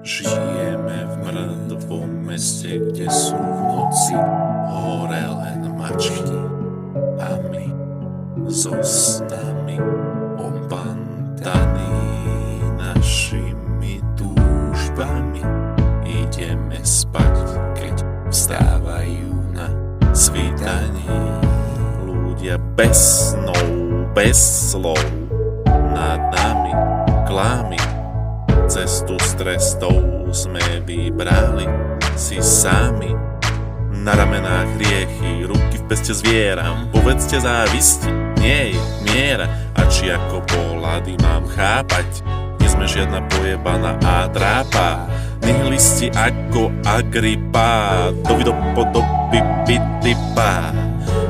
Žijeme v mŕtvom meste, kde sú v noci hore len mačky a my so snami opantaní našimi túžbami ideme spať, keď vstávajú na svítaní ľudia bez snov, bez slov, nad nami klámy. Cestu s trestou sme vybrali si sami. Na ramenách hriechy, ruky v peste zvieram. Povedzte závisti, nie je miera. A či ako pohľady mám chápať? Nie sme žiadna pojebaná a drápa. Nihilisti ako Agrippa, dovidopodoby pitypa.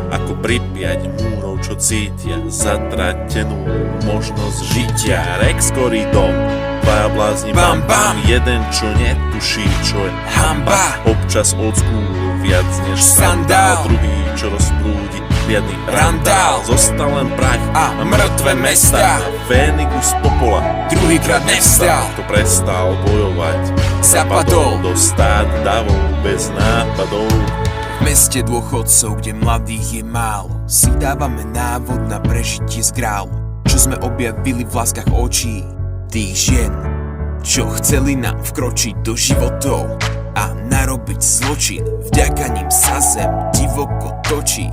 Ako pripiať múrov, čo cítia zatratenú možnosť žitia. Rex Koridom, dvaja blázni bam bam, jeden čo netuší, čo je hamba. Občas od skúru viac než sandál, druhý čo rozprúdi riadny randál. Zostal len prach a mŕtve mesta, Fénix už z popola druhýkrát nevstal. Kto prestal bojovať, zapadol do stád davov bez nápadov. V meste dôchodcov, kde mladých je málo, si dávame návod na prežitie z grálu, čo sme objavili v láskach očí tých žien, čo chceli nám vkročiť do životov a narobiť zločin. Vďaka nim sa zem divoko točí.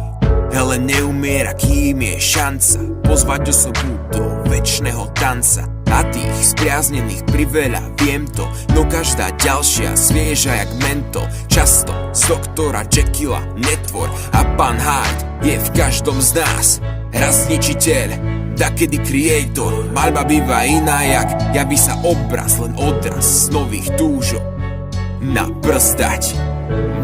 Hele, neumiera, kým je šanca pozvať osobu do večného tanca. A tých spriaznených priveľa, viem to, no každá ďalšia svieža jak mentol. Často z doktora Jekylla netvor a pán Hyde je v každom z nás raz zničiteľ, dakedy creator. Maľba býva iná, jak javí sa obraz, len odraz z nových túžok. Na brzdať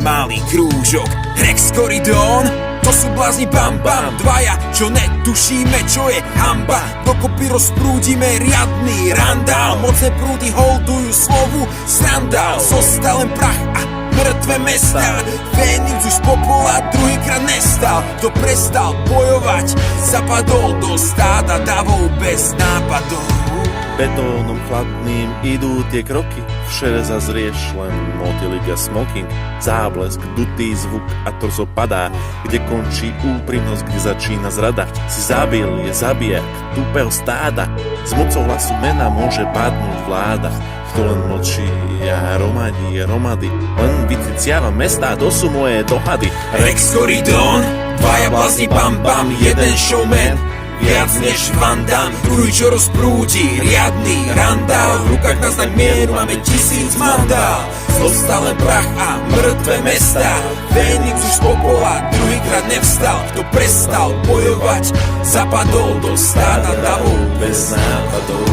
malý krúžok. Rex Koridon, to sú blázni bam bam, dvaja, čo netušíme, čo je hamba. Dokopy rozprúdime riadny randál, mocné prúdy holdujú slovu srandál. Zostal len prach a mŕtve mesta, Fénix už z popola druhýkrát nevstal. Kto prestal bojovať, zapadol do stáda davov bez nápadov. Betónom chladným idú tie kroky, všade zazrieš len motýlik a smoking. Záblesk, dutý zvuk a torzo padá, kde končí úprimnosť, kde začína zrada. Si zabil, je zabijak tupého stáda, s mocou hlasu mena môže padnúť vláda. Kto len mlčí a romady, len vyciciava mestá, to sú moje dohady. Rex Koridon, dvaja blázni bam bam, jeden showman viac než Van Damme, druhý čo rozprúdi riadny randál. V rukách nás na mieru máme 1000 mandál. Zostal len prach a mŕtve mesta, Fénix už z popola druhýkrát nevstal. Kto prestal bojovať, zapadol do stáda davov bez nápadov.